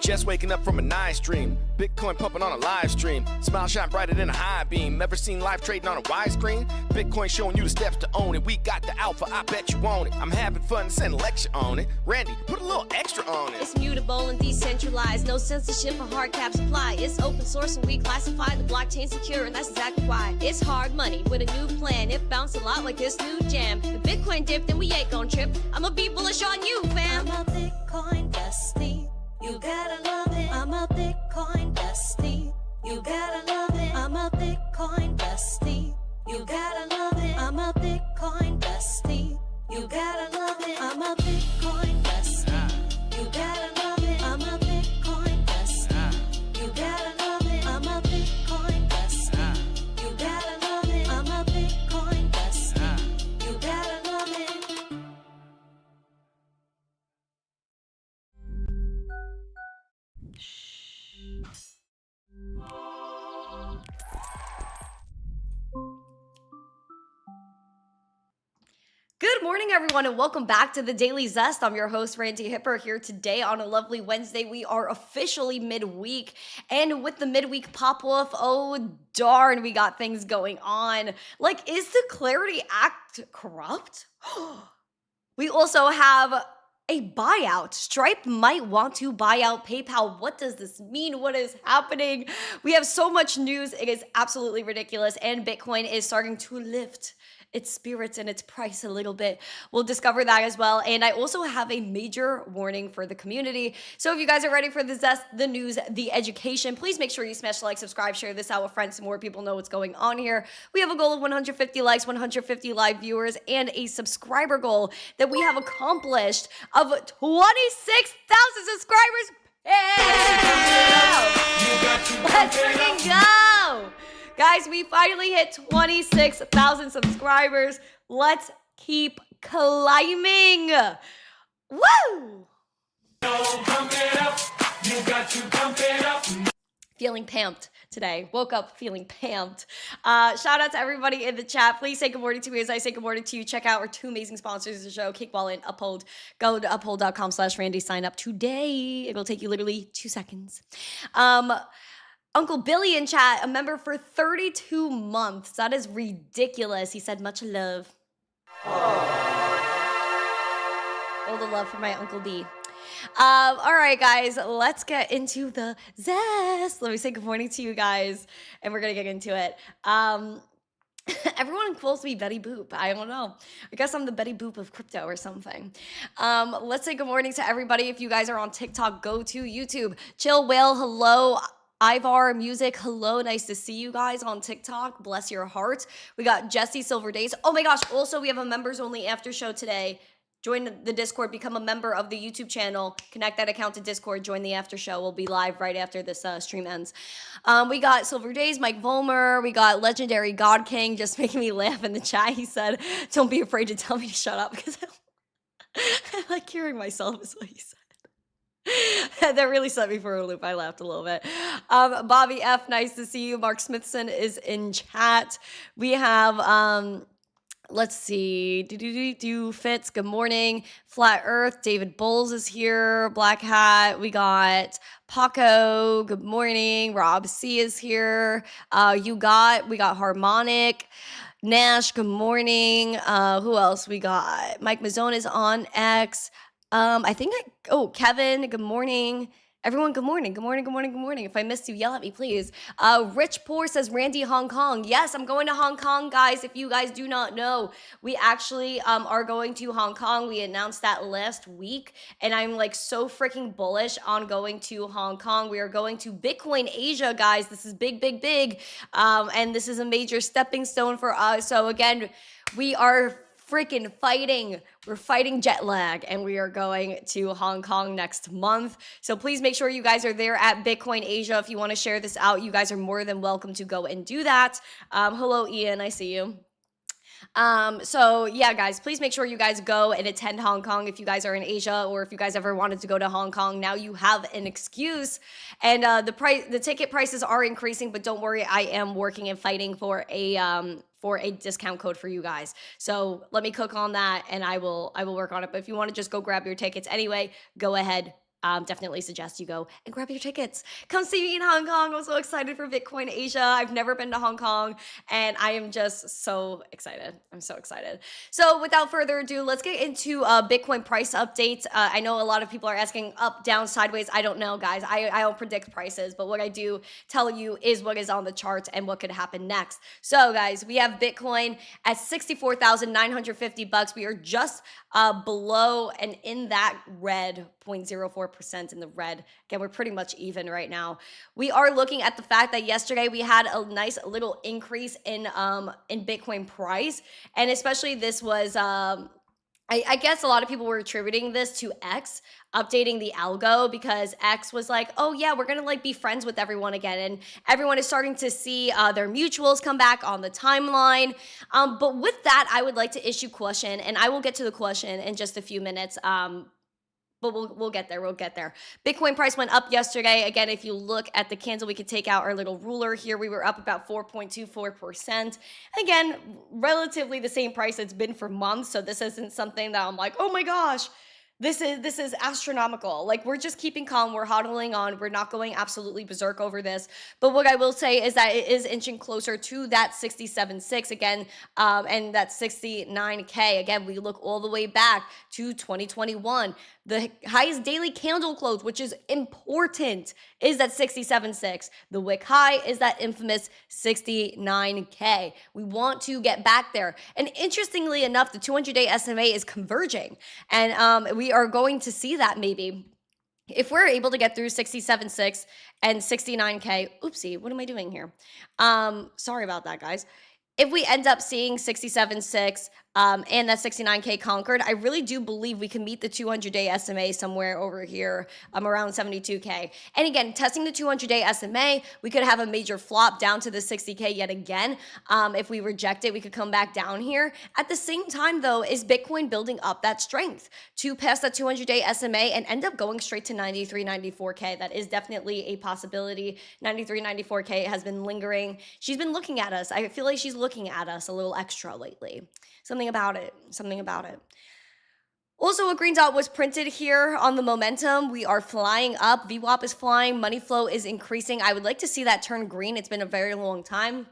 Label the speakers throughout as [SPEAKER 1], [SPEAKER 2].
[SPEAKER 1] Just waking up from a nice dream. Bitcoin pumping on a live stream. Smile shine brighter than a high beam. Never seen live trading on a widescreen. Bitcoin showing you the steps to own it. We got the alpha, I bet you want it. I'm having fun, send a lecture on it. Randy, put a little extra on it.
[SPEAKER 2] It's mutable and decentralized. No censorship or hard cap supply. It's open source and we classify the blockchain secure, and that's exactly why. It's hard money with a new plan. It bounced a lot like this new jam. The Bitcoin dip, then we ain't gon' trip. I'ma be bullish on you, fam.
[SPEAKER 3] I'm a Bitcoin bestie. You gotta love it. I'm a Bitcoin bestie. You gotta love it. I'm a Bitcoin bestie. You gotta love it. I'm a Bitcoin bestie. You gotta love it. I'm a Bitcoin bestie. You gotta love it. I'm a Bitcoin bestie. You gotta love it. I'm a Bitcoin bestie. You gotta love it. I'm a Bitcoin bestie. You gotta love it.
[SPEAKER 2] Good morning, everyone, and welcome back to the Daily Zest. I'm your host, Randi Hipper, here today on a lovely Wednesday. We are officially midweek, and with the midweek pop-off, oh darn, we got things going on. Like, is the Clarity Act corrupt? We also have a buyout. Stripe might want to buy out PayPal. What does this mean? What is happening? We have so much news. It is absolutely ridiculous, and Bitcoin is starting to lift its spirits and its price a little bit. We'll discover that as well. And I also have a major warning for the community. So if you guys are ready for the Zest, the news, the education, please make sure you smash like, subscribe, share this out with friends so more people know what's going on here. We have a goal of 150 likes, 150 live viewers, and a subscriber goal that we have accomplished of 26,000 subscribers. Let's freaking go! Guys, we finally hit 26,000 subscribers. Let's keep climbing. Woo!
[SPEAKER 4] Pump it up. You got to pump it up.
[SPEAKER 2] Feeling pumped today. Woke up feeling pumped. Shout out to everybody in the chat. Please say good morning to me as I say good morning to you. Check out our two amazing sponsors of the show, Kickball and Uphold. Go to uphold.com/Randy. Sign up today. It'll take you literally 2 seconds. Uncle Billy in chat, a member for 32 months. That is ridiculous. He said, much love. All the love for my Uncle B. All right, guys, let's get into the Zest. Let me say good morning to you guys, and we're going to get into it. Everyone calls me Betty Boop. I don't know. I guess I'm the Betty Boop of crypto or something. Let's say good morning to everybody. If you guys are on TikTok, go to YouTube. Chill Whale, hello. Ivar Music, hello, nice to see you guys on TikTok. Bless your heart. We got Jesse Silver Days. Oh my gosh, also we have a members only after show today. Join the Discord, become a member of the YouTube channel, connect that account to Discord, join the after show. We'll be live right after this stream ends. We got Silver Days, Mike Volmer, we got Legendary God King, just making me laugh in the chat. He said, don't be afraid to tell me to shut up because I like hearing myself is what he said. That really set me for a loop. I laughed a little bit. Bobby F, nice to see you. Mark Smithson is in chat. We have, let's see, Fitz, good morning. Flat Earth, David Bowles is here. Black Hat, we got Paco, good morning. Rob C is here. We got Harmonic. Nash, good morning. Who else we got? Mike Mazzone is on X. Kevin, good morning. Everyone, good morning. Good morning, good morning, good morning. If I missed you, yell at me, please. Rich Poor says, Randy, Hong Kong. Yes, I'm going to Hong Kong, guys. If you guys do not know, we actually are going to Hong Kong. We announced that last week, and I'm like so freaking bullish on going to Hong Kong. We are going to Bitcoin Asia, guys. This is big, big, big. And this is a major stepping stone for us. So again, we are freaking fighting. We're fighting jet lag, and we are going to Hong Kong next month. So please make sure you guys are there at Bitcoin Asia. If you want to share this out, you guys are more than welcome to go and do that. Hello, Ian. I see you. So yeah, guys, please make sure you guys go and attend Hong Kong if you guys are in Asia, or if you guys ever wanted to go to Hong Kong. Now you have an excuse. And the ticket prices are increasing, but don't worry, I am working and fighting for a discount code for you guys. So let me cook on that, and I will work on it. But if you want to just go grab your tickets anyway, go ahead. definitely suggest you go and grab your tickets. Come see me in Hong Kong. I'm so excited for Bitcoin Asia. I've never been to Hong Kong, and I am just so excited. I'm so excited. So without further ado, let's get into Bitcoin price updates. I know a lot of people are asking up, down, sideways. I don't know, guys. I don't predict prices, but what I do tell you is what is on the charts and what could happen next. So guys, we have Bitcoin at $64,950. We are just below and in that red 0.04% in the red. Again, we're pretty much even right now. We are looking at the fact that yesterday we had a nice little increase in Bitcoin price, and especially this was I guess a lot of people were attributing this to X updating the algo, because X was like, oh yeah, we're gonna like be friends with everyone again, and everyone is starting to see their mutuals come back on the timeline. But with that, I would like to issue question, and I will get to the question in just a few minutes. But we'll get there. We'll get there. Bitcoin price went up yesterday. Again, if you look at the candle, we could take out our little ruler here. We were up about 4.24%. Again, relatively the same price it's been for months. So this isn't something that I'm like, oh my gosh, this is astronomical. Like, we're just keeping calm. We're hodling on. We're not going absolutely berserk over this. But what I will say is that it is inching closer to that 67.6 again, and that 69K. Again, we look all the way back to 2021. The highest daily candle close, which is important, is at 67.6. The wick high is that infamous 69K. We want to get back there. And interestingly enough, the 200-day SMA is converging. And we are going to see that maybe. If we're able to get through 67.6 and 69K, oopsie, what am I doing here? Sorry about that, guys. If we end up seeing 67.6 and that 69K conquered, I really do believe we can meet the 200-day SMA somewhere over here, around 72K. And again, testing the 200-day SMA, we could have a major flop down to the 60K yet again. If we reject it, we could come back down here. At the same time, though, is Bitcoin building up that strength to pass that 200-day SMA and end up going straight to 93, 94K. That is definitely a possibility. 93, 94K has been lingering. She's been looking at us. I feel like she's looking at us a little extra lately. Something about it. Something about it. Also, a green dot was printed here on the momentum. We are flying up. VWAP is flying. Money flow is increasing. I would like to see that turn green. It's been a very long time.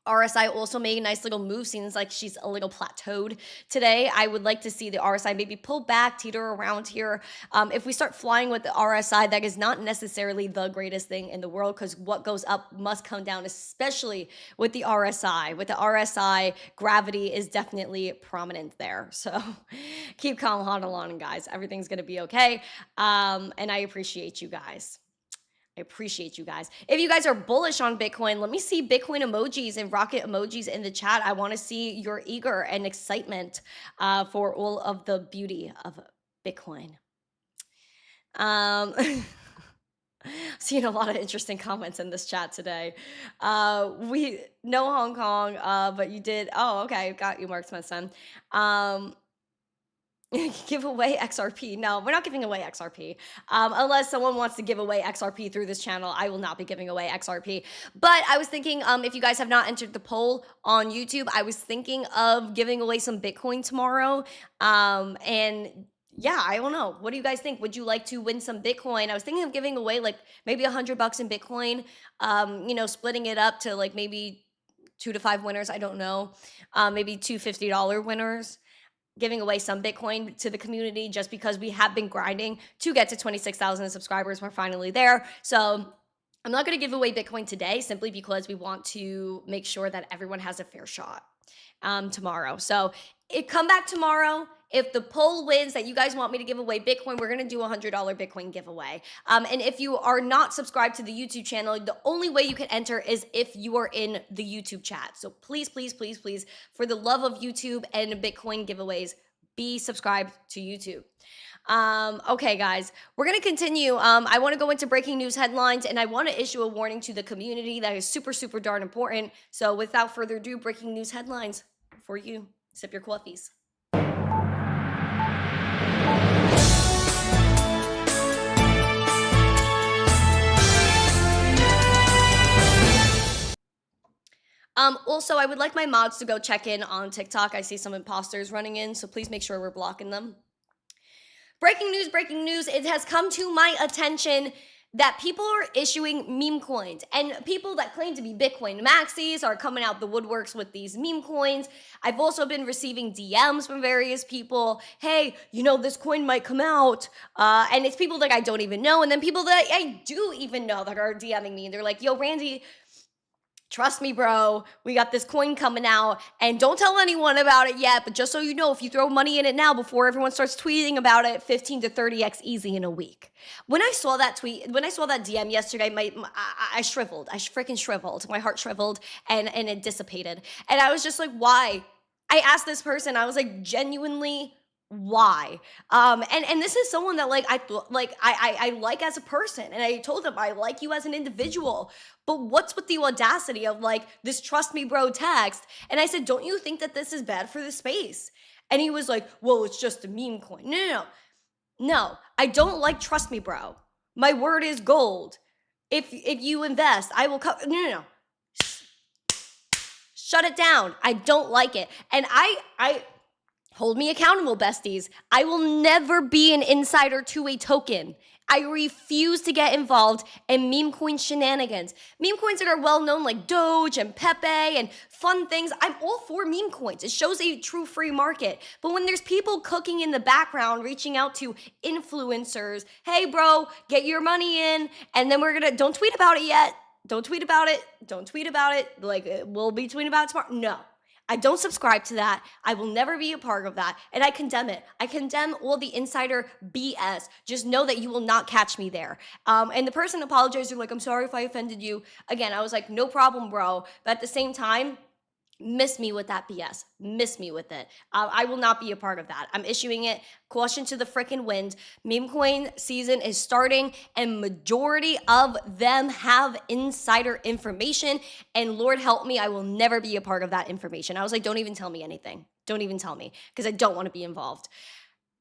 [SPEAKER 2] RSI also made a nice little move. Seems like she's a little plateaued today. I would like to see the RSI maybe pull back, teeter around here. If we start flying with the RSI, that is not necessarily the greatest thing in the world, because what goes up must come down, especially with the RSI. With the RSI, gravity is definitely prominent there. So keep calm, hodl on, guys. Everything's going to be okay. And I appreciate you guys. I appreciate you guys. If you guys are bullish on Bitcoin, let me see Bitcoin emojis and rocket emojis in the chat. I want to see your eager and excitement for all of the beauty of Bitcoin. Seeing a lot of interesting comments in this chat today. We know Hong Kong, but you did. Oh, okay. Got you, Mark Smithson. Give away XRP. No, we're not giving away XRP. Unless someone wants to give away XRP through this channel, I will not be giving away XRP. But I was thinking, if you guys have not entered the poll on YouTube, I was thinking of giving away some Bitcoin tomorrow. And yeah, I don't know. What do you guys think? Would you like to win some Bitcoin? I was thinking of giving away like maybe $100 in Bitcoin, you know, splitting it up to like maybe 2 to 5 winners. I don't know. Maybe 2 $50 winners. Giving away some Bitcoin to the community, just because we have been grinding to get to 26,000 subscribers. We're finally there. So I'm not going to give away Bitcoin today, simply because we want to make sure that everyone has a fair shot tomorrow. So come back tomorrow. If the poll wins that you guys want me to give away Bitcoin, we're going to do a $100 Bitcoin giveaway. And if you are not subscribed to the YouTube channel, the only way you can enter is if you are in the YouTube chat. So please, please, please, please, for the love of YouTube and Bitcoin giveaways, be subscribed to YouTube. Okay, guys, we're going to continue. I want to go into breaking news headlines, and I want to issue a warning to the community that is super, super darn important. So without further ado, breaking news headlines for you. Sip your coffees. Also, I would like my mods to go check in on TikTok. I see some imposters running in, so please make sure we're blocking them. Breaking news, breaking news. It has come to my attention that people are issuing meme coins, and people that claim to be Bitcoin maxis are coming out the woodworks with these meme coins. I've also been receiving DMs from various people. Hey, you know, this coin might come out. And it's people that I don't even know. And then people that I do even know that are DMing me. And they're like, yo, Randy, trust me, bro, we got this coin coming out, and don't tell anyone about it yet, but just so you know, if you throw money in it now before everyone starts tweeting about it, 15 to 30x easy in a week. When I saw that tweet, when I saw that DM yesterday, I shriveled. I freaking shriveled. My heart shriveled, and it dissipated. And I was just like, why? I asked this person, I was like, genuinely, why? And this is someone that I like as a person, and I told him I like you as an individual, but what's with the audacity of like this trust me bro text? And I said, don't you think that this is bad for the space? And he was like, well, it's just a meme coin. No, I don't like trust me bro. My word is gold. If you invest, I will no. Shut it down. I don't like it. And I hold me accountable, besties. I will never be an insider to a token. I refuse to get involved in meme coin shenanigans. Meme coins that are well known like Doge and Pepe and fun things. I'm all for meme coins. It shows a true free market. But when there's people cooking in the background, reaching out to influencers, hey bro, get your money in, and then don't tweet about it yet. Don't tweet about it. Don't tweet about it. Like, we'll be tweeting about it tomorrow. No. I don't subscribe to that. I will never be a part of that. And I condemn it. I condemn all the insider BS. Just know that you will not catch me there. And the person apologized. They're like, I'm sorry if I offended you. Again, I was like, no problem, bro. But at the same time, miss me with that BS. Miss me with it. I will not be a part of that. I'm issuing it. Caution to the frickin' wind. Meme coin season is starting, and majority of them have insider information. And Lord help me, I will never be a part of that information. I was like, don't even tell me anything. Don't even tell me, because I don't want to be involved.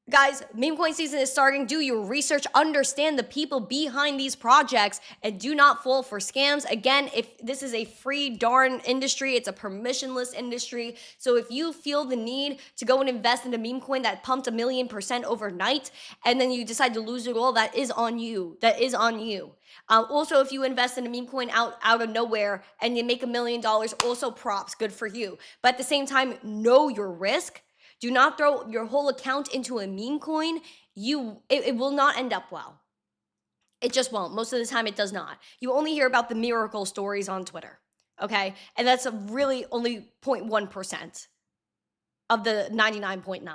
[SPEAKER 2] Guys, meme coin season is starting. Do your research, understand the people behind these projects, and do not fall for scams. Again, if this is a free darn industry, it's a permissionless industry. So if you feel the need to go and invest in a meme coin that pumped 1,000,000% overnight, and then you decide to lose it all, that is on you. That is on you. Also, if you invest in a meme coin out of nowhere and you make $1 million, also props, good for you. But at the same time, know your risk. Do not throw your whole account into a meme coin. It will not end up well. It just won't. Most of the time, it does not. You only hear about the miracle stories on Twitter, okay? And that's really only 0.1% of the 99.9.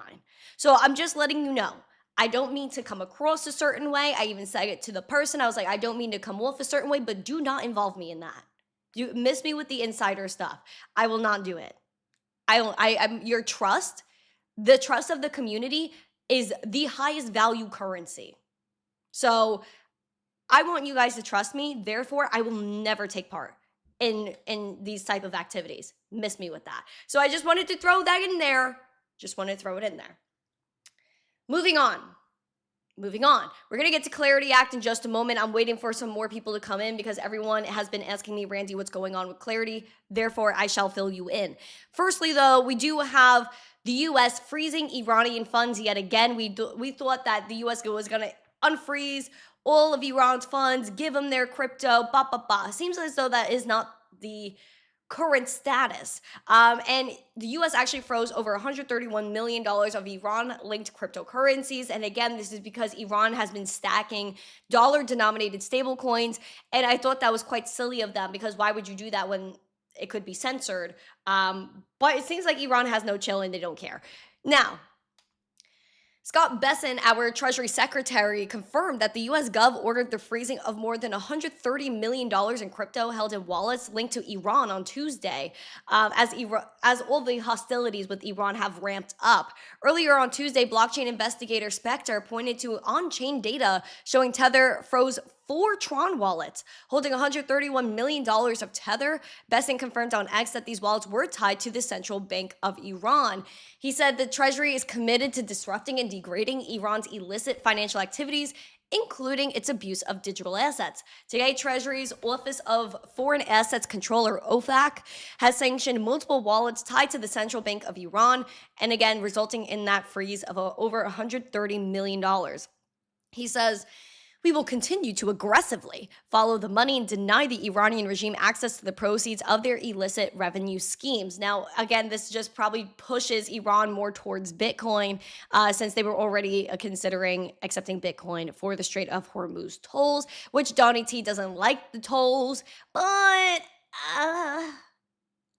[SPEAKER 2] So I'm just letting you know. I don't mean to come across a certain way. I even said it to the person. I was like, I don't mean to come off a certain way, but do not involve me in that. You miss me with the insider stuff. I will not do it. I'm your trust. The trust of the community is the highest value currency. So I want you guys to trust me. Therefore, I will never take part in these type of activities. Miss me with that. So I just wanted to throw that in there. Just wanted to throw it in there. Moving on. We're going to get to Clarity Act in just a moment. I'm waiting for some more people to come in because everyone has been asking me, Randy, what's going on with Clarity? Therefore, I shall fill you in. Firstly, though, we do have the U.S. freezing Iranian funds yet again. We thought that the U.S. was going to unfreeze all of Iran's funds, give them their crypto, Seems as though that is not the current status. And the U.S. actually froze over $131 million of Iran-linked cryptocurrencies. And again, this is because Iran has been stacking dollar-denominated stablecoins. And I thought that was quite silly of them, because why would you do that when it could be censored? But it seems like Iran has no chill and they don't care. Now, Scott Bessent, our Treasury Secretary, confirmed that the U.S. Gov ordered the freezing of more than $130 million in crypto held in wallets linked to Iran on Tuesday, as all the hostilities with Iran have ramped up. Earlier on Tuesday, blockchain investigator Spectre pointed to on-chain data showing Tether froze 4 Tron wallets holding $131 million of Tether. Bessent confirmed on X that these wallets were tied to the Central Bank of Iran. He said the Treasury is committed to disrupting and degrading Iran's illicit financial activities including its abuse of digital assets. Today, Treasury's Office of Foreign Assets Controller, OFAC, has sanctioned multiple wallets tied to the Central Bank of Iran, and again, resulting in that freeze of over $130 million. He says, "We will continue to aggressively follow the money and deny the Iranian regime access to the proceeds of their illicit revenue schemes." Now, again, this just probably pushes Iran more towards Bitcoin, since they were already considering accepting Bitcoin for the Strait of Hormuz tolls, which Donnie T doesn't like the tolls, but I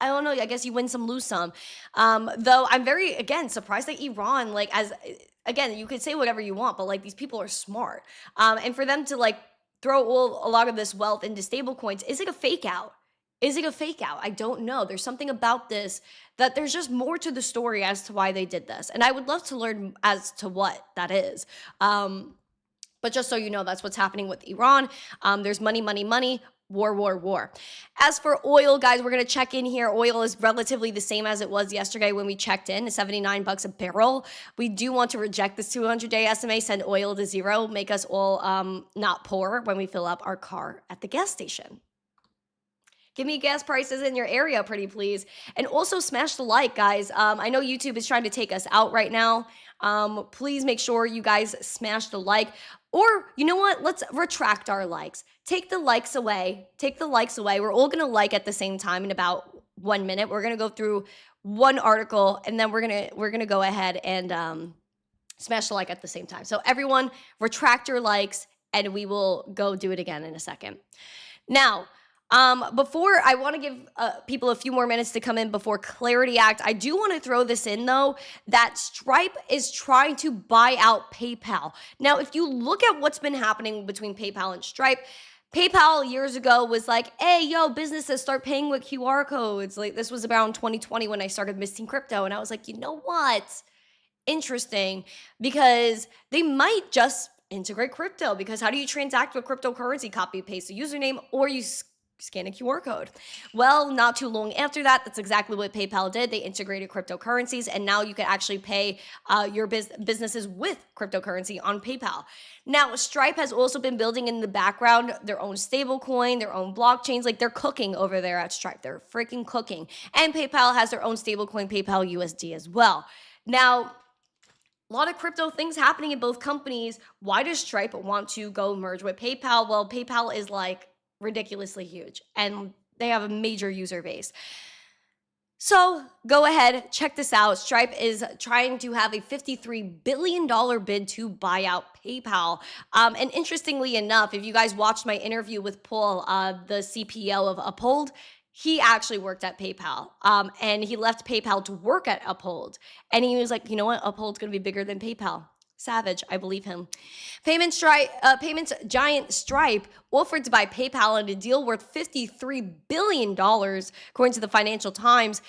[SPEAKER 2] don't know. I guess you win some, lose some. Though I'm very, again, surprised that Iran, again, you could say whatever you want, but these people are smart. And for them to throw a lot of this wealth into stable coins, is it a fake out? Is it a fake out? I don't know. There's something about this that there's just more to the story as to why they did this. And I would love to learn as to what that is. But just so you know, that's what's happening with Iran. There's money, money, money. War, war, war. As for oil, guys, we're going to check in here. Oil is relatively the same as it was yesterday when we checked in, $79 a barrel. We do want to reject this 200-day SMA, send oil to zero, make us all not poor when we fill up our car at the gas station. Give me gas prices in your area, pretty please. And also smash the like, guys. I know YouTube is trying to take us out right now. Please make sure you guys smash the like. Or, you know what? Let's retract our likes. Take the likes away. Take the likes away. We're all going to like at the same time in about 1 minute. We're going to go through one article, and then we're going to go ahead and smash the like at the same time. So everyone, retract your likes, and we will go do it again in a second. Now, before I want to give people a few more minutes to come in before Clarity Act, I do want to throw this in though, that Stripe is trying to buy out PayPal. Now, if you look at what's been happening between PayPal and Stripe, PayPal years ago was like, hey, yo, businesses start paying with QR codes. This was around 2020 when I started misting crypto. And I was like, you know what? Interesting, because they might just integrate crypto, because how do you transact with cryptocurrency? Copy, paste a username, or you scan a QR code. Well, not too long after that, that's exactly what PayPal did. They integrated cryptocurrencies, and now you can actually pay your businesses with cryptocurrency on PayPal. Now, Stripe has also been building in the background their own stablecoin, their own blockchains. They're cooking over there at Stripe. They're freaking cooking. And PayPal has their own stablecoin, PayPal USD as well. Now, a lot of crypto things happening in both companies. Why does Stripe want to go merge with PayPal? Well, PayPal is ridiculously huge, and they have a major user base. So go ahead, check this out. Stripe is trying to have a $53 billion bid to buy out PayPal. And interestingly enough, if you guys watched my interview with Paul, the CPO of Uphold, he actually worked at PayPal, and he left PayPal to work at Uphold. And he was like, you know what? Uphold's going to be bigger than PayPal. Savage, I believe him. Payments giant Stripe offered to buy PayPal in a deal worth $53 billion, according to the Financial Times.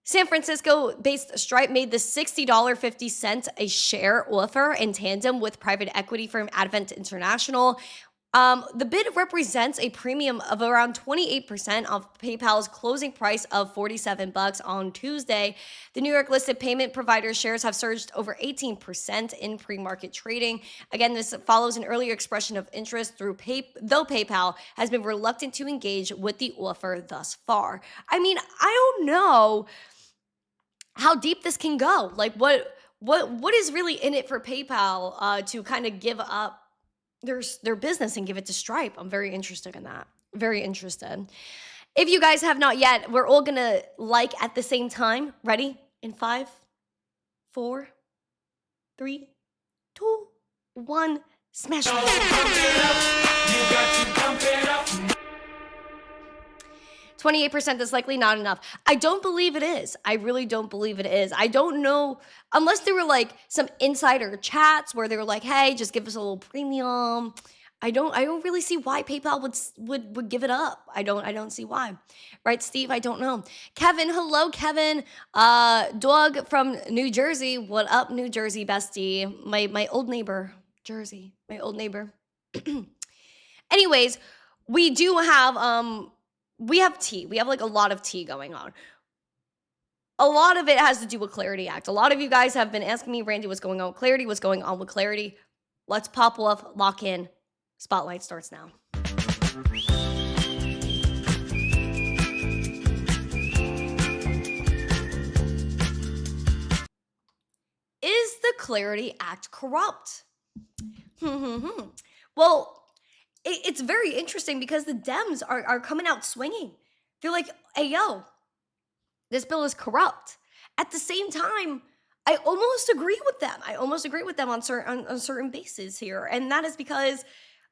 [SPEAKER 2] San Francisco-based Stripe made the $60.50 a share offer in tandem with private equity firm Advent International. The bid represents a premium of around 28% of PayPal's closing price of $47 on Tuesday. The New York listed payment provider shares have surged over 18% in pre-market trading. Again, this follows an earlier expression of interest though PayPal has been reluctant to engage with the offer thus far. I mean, I don't know how deep this can go. What is really in it for PayPal to kind of give up their business and give it to Stripe? I'm very interested in that. Very interested. If you guys have not yet, we're all gonna like at the same time. Ready? In 5, 4, 3, 2, 1. Smash. 28% is likely not enough. I don't believe it is. I really don't believe it is. I don't know, unless there were some insider chats where they were like, hey, just give us a little premium. I don't really see why PayPal would give it up. I don't see why. Right, Steve? I don't know. Kevin, hello, Kevin. Dog from New Jersey. What up, New Jersey bestie? My old neighbor, Jersey. My old neighbor. Anyways, we do have we have tea. We have a lot of tea going on. A lot of it has to do with Clarity Act. A lot of you guys have been asking me, Randy, what's going on with Clarity? What's going on with Clarity? Let's pop off, lock in. Spotlight starts now. Is the Clarity Act corrupt? Well, it's very interesting because the Dems are coming out swinging. They're like, hey, yo, this bill is corrupt. At the same time, I almost agree with them. I almost agree with them on certain bases here. And that is because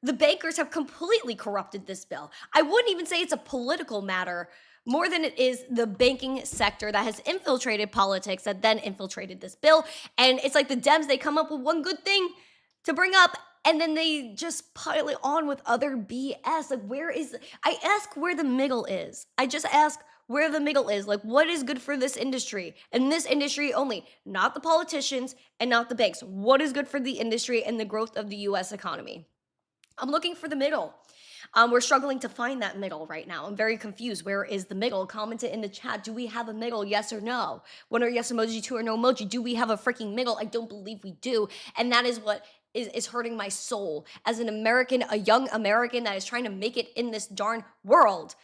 [SPEAKER 2] the bankers have completely corrupted this bill. I wouldn't even say it's a political matter more than it is the banking sector that has infiltrated politics that then infiltrated this bill. And it's like the Dems, they come up with one good thing to bring up and then they just pile it on with other BS. Like, I ask where the middle is. I just ask where the middle is. Like, what is good for this industry? And this industry only, not the politicians and not the banks. What is good for the industry and the growth of the US economy? I'm looking for the middle. We're struggling to find that middle right now. I'm very confused. Where is the middle? Comment it in the chat. Do we have a middle? Yes or no? One or yes emoji, two or no emoji. Do we have a freaking middle? I don't believe we do. And that is what is hurting my soul as an American, a young American that is trying to make it in this darn world.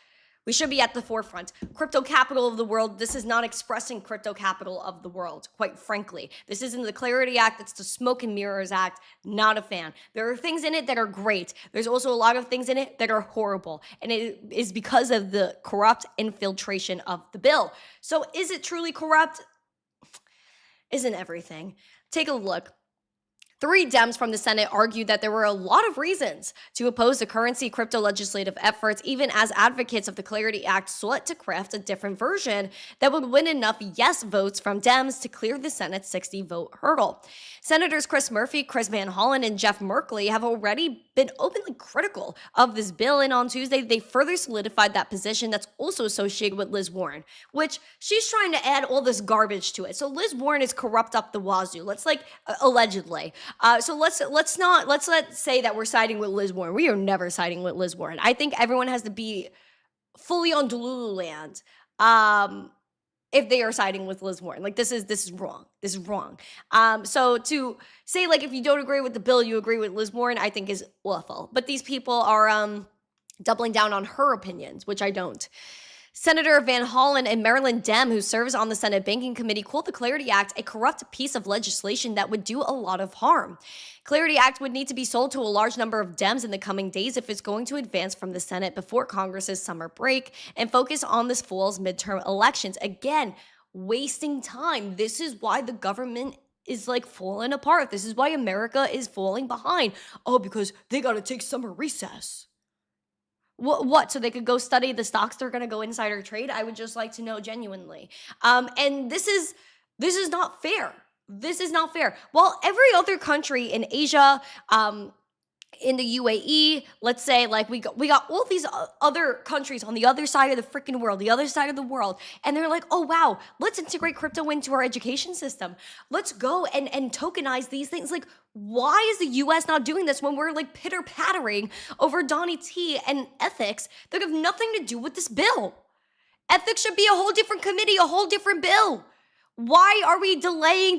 [SPEAKER 2] We should be at the forefront. Crypto capital of the world. This is not expressing crypto capital of the world, quite frankly. This isn't the Clarity Act. It's the Smoke and Mirrors Act. Not a fan. There are things in it that are great. There's also a lot of things in it that are horrible. And it is because of the corrupt infiltration of the bill. So is it truly corrupt? Isn't everything? Take a look. 3 Dems from the Senate argued that there were a lot of reasons to oppose the currency crypto legislative efforts, even as advocates of the Clarity Act sought to craft a different version that would win enough yes votes from Dems to clear the Senate's 60-vote hurdle. Senators Chris Murphy, Chris Van Hollen, and Jeff Merkley have already been openly critical of this bill, and on Tuesday, they further solidified that position that's also associated with Liz Warren, which she's trying to add all this garbage to it. So Liz Warren is corrupt up the wazoo. Let's allegedly. So let's not say that we're siding with Liz Warren. We are never siding with Liz Warren. I think everyone has to be fully on Delulu land if they are siding with Liz Warren. Like, this is wrong. This is wrong. So to say, like, if you don't agree with the bill, you agree with Liz Warren, I think is awful. But these people are doubling down on her opinions, which I don't. Senator Van Hollen, a Maryland Dem who serves on the Senate Banking Committee, called the Clarity Act a corrupt piece of legislation that would do a lot of harm. Clarity Act would need to be sold to a large number of Dems in the coming days if it's going to advance from the Senate before Congress's summer break and focus on this fall's midterm elections. Again, wasting time. This is why the government is like falling apart. This is why America is falling behind. Oh, because they got to take summer recess. What? So they could go study the stocks they're going to go insider trade? I would just like to know genuinely. And this is not fair. This is not fair. While every other country in Asia, in the UAE, let's say, like we got all these other countries on the other side of the freaking world, the other side of the world, and they're like, oh wow, let's integrate crypto into our education system. Let's go and tokenize these things. Like, why is the US not doing this when we're like pitter-pattering over Donnie T and ethics that have nothing to do with this bill? Ethics should be a whole different committee, a whole different bill. Why are we delaying?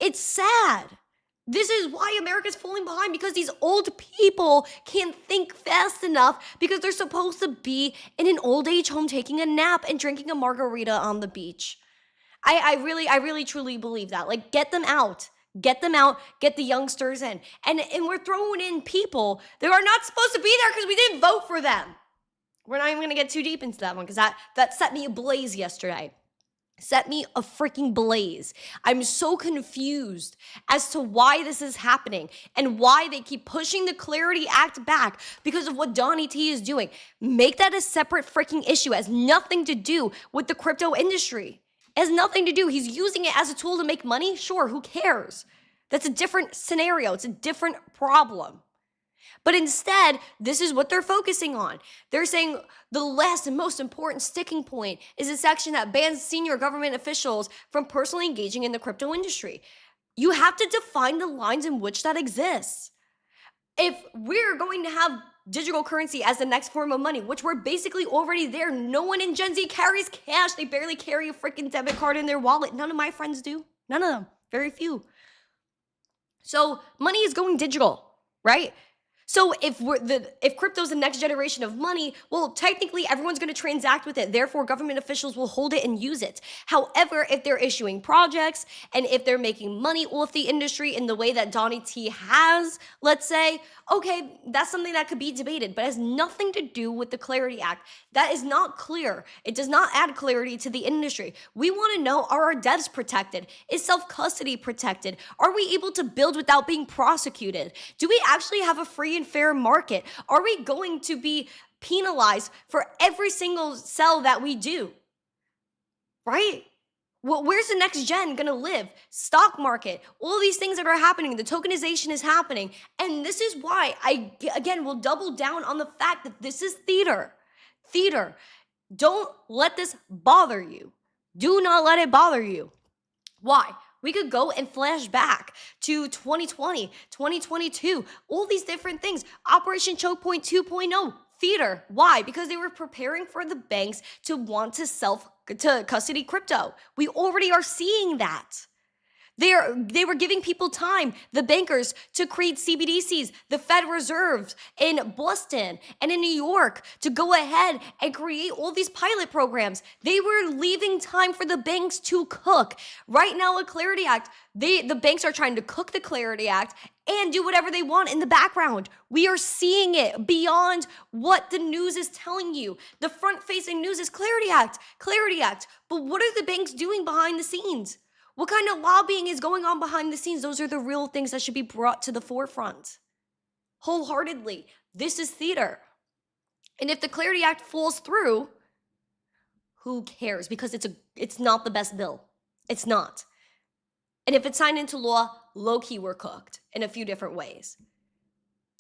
[SPEAKER 2] It's sad. This is why America's falling behind, because these old people can't think fast enough because they're supposed to be in an old age home taking a nap and drinking a margarita on the beach. I really truly believe that. Like, get them out, get the youngsters in. And we're throwing in people that are not supposed to be there because we didn't vote for them. We're not even going to get too deep into that one because that set me ablaze yesterday. Set me a freaking blaze. I'm so confused as to why this is happening and why they keep pushing the Clarity Act back because of what Donnie T is doing. Make that a separate freaking issue. It has nothing to do with the crypto industry. It has nothing to do. He's using it as a tool to make money. Sure, who cares? That's a different scenario. It's a different problem. But instead, this is what they're focusing on. They're saying the last and most important sticking point is a section that bans senior government officials from personally engaging in the crypto industry. You have to define the lines in which that exists. If we're going to have digital currency as the next form of money, which we're basically already there, no one in Gen Z carries cash. They barely carry a freaking debit card in their wallet. None of my friends do. None of them. Very few. So money is going digital, right? So if crypto's the next generation of money, well, technically everyone's going to transact with it. Therefore, government officials will hold it and use it. However, if they're issuing projects and if they're making money off the industry in the way that Donnie T has, let's say, okay, that's something that could be debated, but it has nothing to do with the Clarity Act. That is not clear. It does not add clarity to the industry. We want to know, are our devs protected? Is self-custody protected? Are we able to build without being prosecuted? Do we actually have a free and fair market? Are we going to be penalized for every single sell that we do? Right? Well, where's the next gen gonna live? Stock market, all these things that are happening, the tokenization is happening. And this is why I, again, will double down on the fact that this is theater. Theater. Don't let this bother you. Do not let it bother you. Why? We could go and flash back to 2020, 2022, all these different things. Operation Choke Point 2.0, theater. Why? Because they were preparing for the banks to want to custody crypto. We already are seeing that. They were giving people time, the bankers, to create CBDCs, the Fed Reserve in Boston and in New York to go ahead and create all these pilot programs. They were leaving time for the banks to cook. Right now, a Clarity Act, the banks are trying to cook the Clarity Act and do whatever they want in the background. We are seeing it beyond what the news is telling you. The front-facing news is Clarity Act, Clarity Act. But what are the banks doing behind the scenes? What kind of lobbying is going on behind the scenes? Those are the real things that should be brought to the forefront. Wholeheartedly, this is theater. And if the Clarity Act falls through, who cares? Because it's not the best bill. It's not. And if it's signed into law, low-key we're cooked in a few different ways.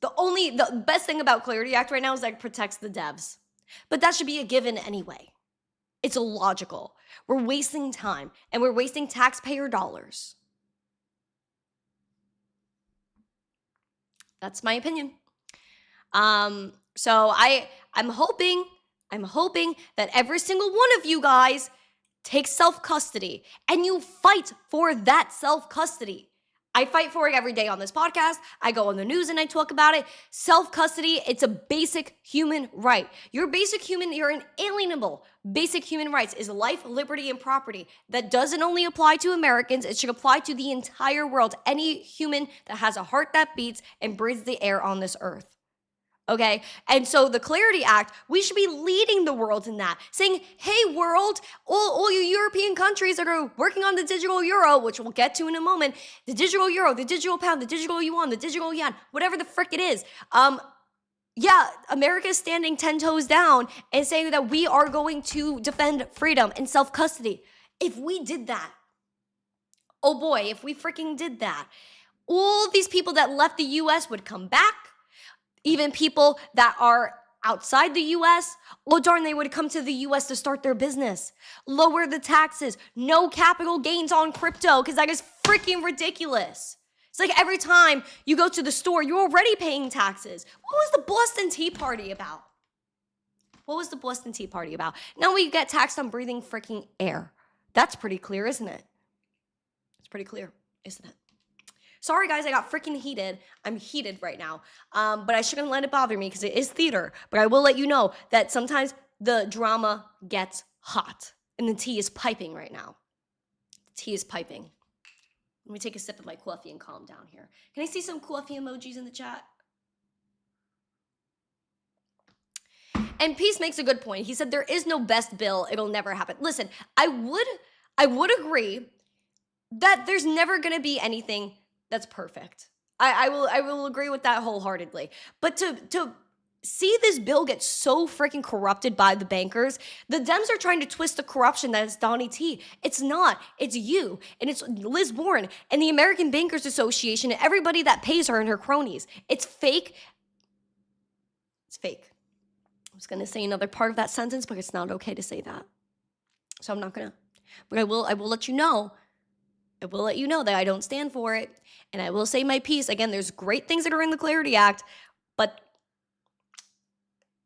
[SPEAKER 2] The best thing about Clarity Act right now is that it protects the devs. But that should be a given anyway. It's illogical. We're wasting time and we're wasting taxpayer dollars. That's my opinion. So I'm hoping that every single one of you guys take self-custody and you fight for that self-custody. I fight for it every day on this podcast. I go on the news and I talk about it. Self-custody, it's a basic human right. Your inalienable basic human rights is life, liberty, and property. That doesn't only apply to Americans, it should apply to the entire world. Any human that has a heart that beats and breathes the air on this earth. Okay, and so the Clarity Act, we should be leading the world in that, saying, hey world, all you European countries that are working on the digital euro, which we'll get to in a moment, the digital euro, the digital pound, the digital yuan, the digital yen, whatever the frick it is. Yeah, America is standing 10 toes down and saying that we are going to defend freedom and self-custody. If we did that, oh boy, if we freaking did that, all these people that left the US would come back. Even people that are outside the US, oh darn, they would come to the US to start their business. Lower the taxes, no capital gains on crypto, because that is freaking ridiculous. It's like every time you go to the store, you're already paying taxes. What was the Boston Tea Party about? What was the Boston Tea Party about? Now we get taxed on breathing freaking air. That's pretty clear, isn't it? It's pretty clear, isn't it? Sorry, guys, I got freaking heated. I'm heated right now. But I shouldn't let it bother me because it is theater. But I will let you know that sometimes the drama gets hot. And the tea is piping right now. The tea is piping. Let me take a sip of my coffee and calm down here. Can I see some coffee emojis in the chat? And Peace makes a good point. He said there is no best bill. It'll never happen. Listen, I would agree that there's never going to be anything that's perfect. I will agree with that wholeheartedly. But to see this bill get so freaking corrupted by the bankers, the Dems are trying to twist the corruption that is Donnie T. It's not. It's you. And it's Liz Warren and the American Bankers Association and everybody that pays her and her cronies. It's fake. It's fake. I was going to say another part of that sentence, but it's not okay to say that. So I'm not going to. But I will let you know. I will let you know that I don't stand for it. And I will say my piece. Again, there's great things that are in the Clarity Act, but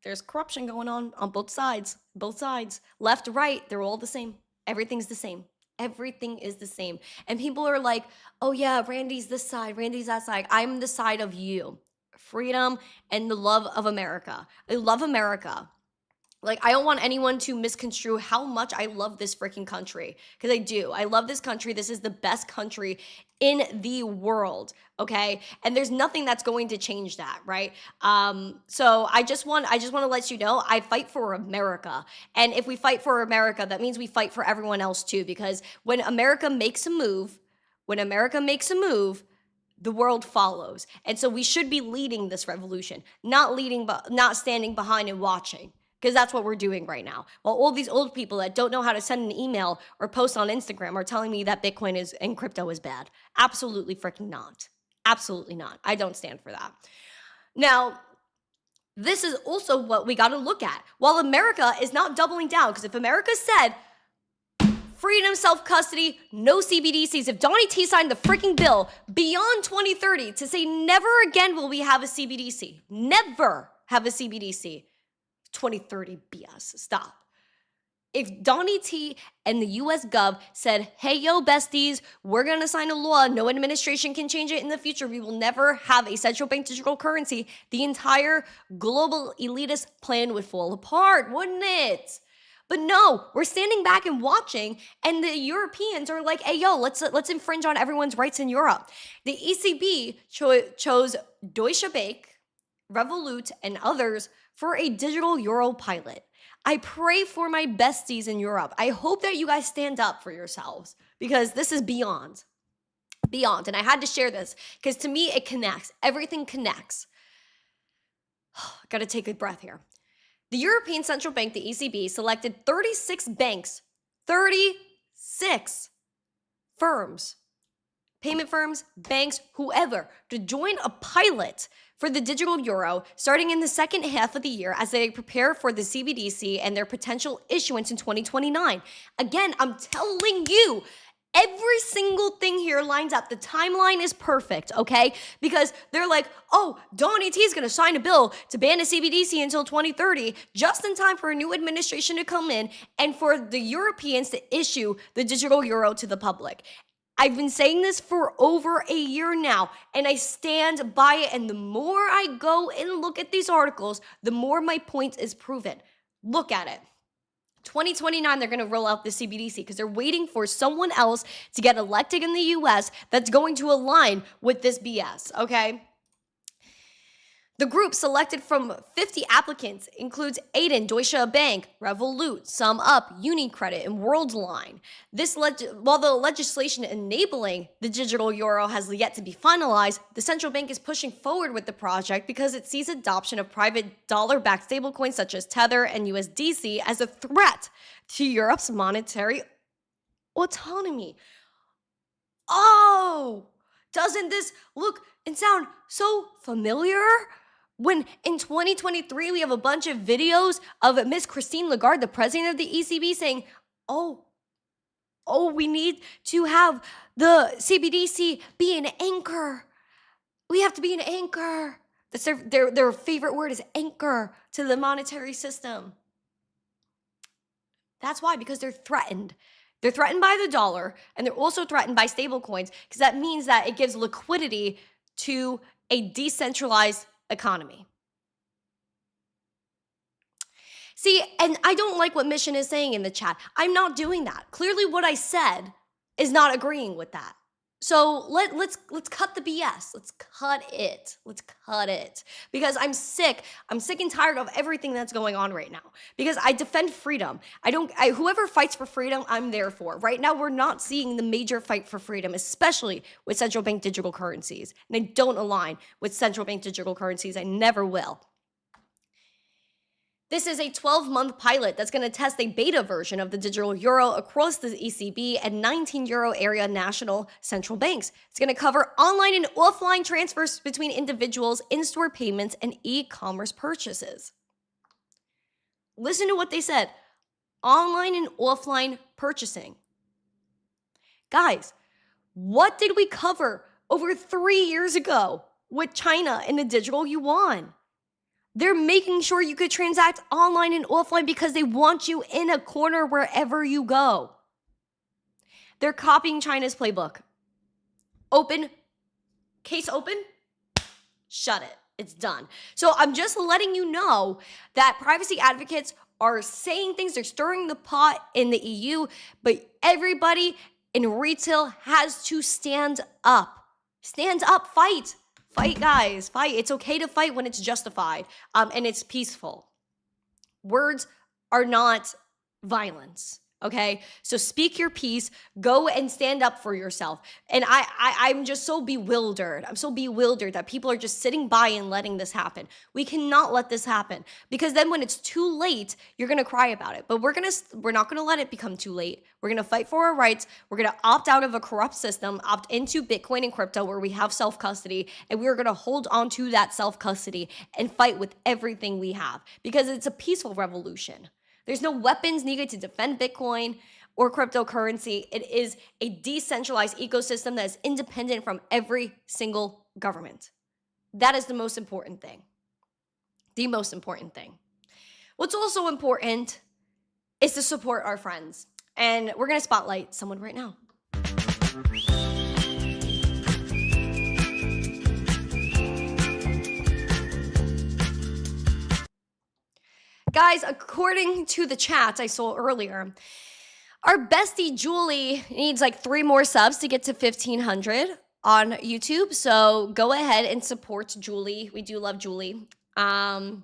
[SPEAKER 2] there's corruption going on both sides. Both sides. Left, right, they're all the same. Everything's the same. Everything is the same. And people are like, oh yeah, Randy's this side, Randy's that side. I'm the side of you. Freedom and the love of America. I love America. Like, I don't want anyone to misconstrue how much I love this freaking country, because I do. I love this country. This is the best country in the world, okay? And there's nothing that's going to change that, right? So I just want to let you know, I fight for America. And if we fight for America, that means we fight for everyone else too, because when America makes a move, the world follows. And so we should be leading this revolution, not standing behind and watching. Because that's what we're doing right now. While all these old people that don't know how to send an email or post on Instagram are telling me that Bitcoin and crypto is bad. Absolutely freaking not. Absolutely not. I don't stand for that. Now, this is also what we got to look at. While America is not doubling down, because if America said freedom, self-custody, no CBDCs, if Donnie T signed the freaking bill beyond 2030 to say never again will we have a CBDC, never have a CBDC, 2030 BS. Stop. If Donnie T and the US Gov said, hey, yo, besties, we're going to sign a law, no administration can change it in the future, we will never have a central bank digital currency, the entire global elitist plan would fall apart, wouldn't it? But no, we're standing back and watching, and the Europeans are like, hey, yo, let's infringe on everyone's rights in Europe. The ECB chose Deutsche Bank, Revolut, and others for a digital euro pilot. I pray for my besties in Europe. I hope that you guys stand up for yourselves, because this is beyond. And I had to share this because to me it connects. Everything connects. Got to take a breath here. The European Central Bank, the ECB, selected 36 banks, 36 firms, payment firms, banks, whoever, to join a pilot for the digital euro starting in the second half of the year as they prepare for the CBDC and their potential issuance in 2029. Again, I'm telling you, every single thing here lines up. The timeline is perfect, okay? Because they're like, oh, Donnie T is going to sign a bill to ban a CBDC until 2030, just in time for a new administration to come in and for the Europeans to issue the digital euro to the public. I've been saying this for over a year now, and I stand by it. And the more I go and look at these articles, the more my point is proven. Look at it. 2029, they're going to roll out the CBDC because they're waiting for someone else to get elected in the US that's going to align with this BS, okay? The group selected from 50 applicants includes Aiden, Deutsche Bank, Revolut, SumUp, UniCredit, and Worldline. While the legislation enabling the digital euro has yet to be finalized, the central bank is pushing forward with the project because it sees adoption of private dollar-backed stablecoins such as Tether and USDC as a threat to Europe's monetary autonomy. Oh, doesn't this look and sound so familiar? When in 2023, we have a bunch of videos of Miss Christine Lagarde, the president of the ECB, saying, oh, we need to have the CBDC be an anchor. We have to be an anchor. That's their favorite word is anchor to the monetary system. That's why, because they're threatened. They're threatened by the dollar, and they're also threatened by stable coins, because that means that it gives liquidity to a decentralized economy. See, and I don't like what Mission is saying in the chat. I'm not doing that. Clearly what I said is not agreeing with that. So let's cut the BS. Let's cut it. Because I'm sick and tired of everything that's going on right now. Because I defend freedom. Whoever fights for freedom, I'm there for. Right now, we're not seeing the major fight for freedom, especially with central bank digital currencies. And I don't align with central bank digital currencies. I never will. This is a 12-month pilot that's going to test a beta version of the digital euro across the ECB and 19 euro area national central banks. It's going to cover online and offline transfers between individuals, in-store payments, and e-commerce purchases. Listen to what they said. Online and offline purchasing. Guys, what did we cover over 3 years ago with China and the digital yuan? They're making sure you could transact online and offline because they want you in a corner wherever you go. They're copying China's playbook. Open, case open, shut it. It's done. So I'm just letting you know that privacy advocates are saying things, they're stirring the pot in the EU, but everybody in retail has to stand up. Stand up, fight. Fight, guys, fight. It's okay to fight when it's justified, and it's peaceful. Words are not violence. Okay, so speak your piece, go and stand up for yourself. And I'm just so bewildered. I'm so bewildered that people are just sitting by and letting this happen. We cannot let this happen, because then when it's too late, you're gonna cry about it. But we're not gonna let it become too late. We're gonna fight for our rights. We're gonna opt out of a corrupt system, opt into Bitcoin and crypto where we have self-custody, and we're gonna hold on to that self-custody and fight with everything we have, because it's a peaceful revolution. There's no weapons needed to defend Bitcoin or cryptocurrency. It is a decentralized ecosystem that is independent from every single government. That is the most important thing. The most important thing. What's also important is to support our friends. And we're going to spotlight someone right now. Guys, according to the chat I saw earlier, our bestie Julie needs like 3 more subs to get to 1,500 on YouTube. So go ahead and support Julie. We do love Julie. Go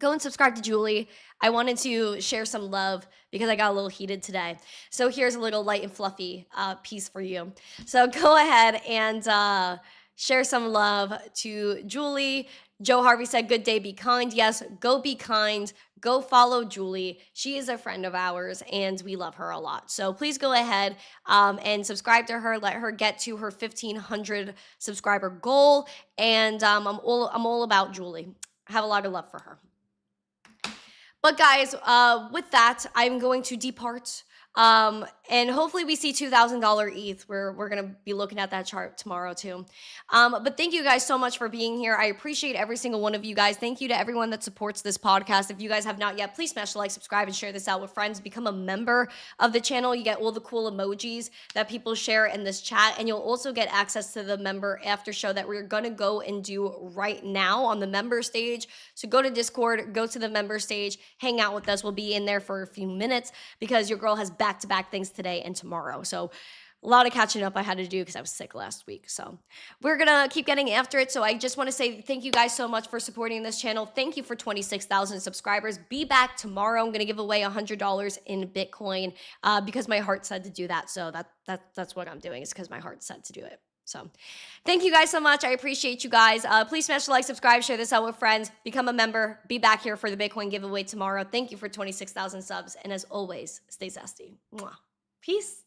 [SPEAKER 2] and subscribe to Julie. I wanted to share some love because I got a little heated today. So here's a little light and fluffy piece for you. So go ahead and share some love to Julie. Joe Harvey said, good day, be kind. Yes, go be kind. Go follow Julie. She is a friend of ours, and we love her a lot. So please go ahead and subscribe to her. Let her get to her 1,500 subscriber goal. And I'm all about Julie. I have a lot of love for her. But guys, with that, I'm going to depart. And hopefully we see $2,000 ETH. We're going to be looking at that chart tomorrow too. But thank you guys so much for being here. I appreciate every single one of you guys. Thank you to everyone that supports this podcast. If you guys have not yet, please smash the like, subscribe, and share this out with friends. Become a member of the channel. You get all the cool emojis that people share in this chat. And you'll also get access to the member after show that we're going to go and do right now on the member stage. So go to Discord, go to the member stage, hang out with us. We'll be in there for a few minutes because your girl has back-to-back things today and tomorrow. So a lot of catching up I had to do because I was sick last week. So we're going to keep getting after it. So I just want to say thank you guys so much for supporting this channel. Thank you for 26,000 subscribers. Be back tomorrow. I'm going to give away $100 in Bitcoin because my heart said to do that. So that's what I'm doing. It's because my heart said to do it. So thank you guys so much. I appreciate you guys. Please smash the like, subscribe, share this out with friends, become a member, be back here for the Bitcoin giveaway tomorrow. Thank you for 26,000 subs. And as always, stay zesty. Mwah. Peace.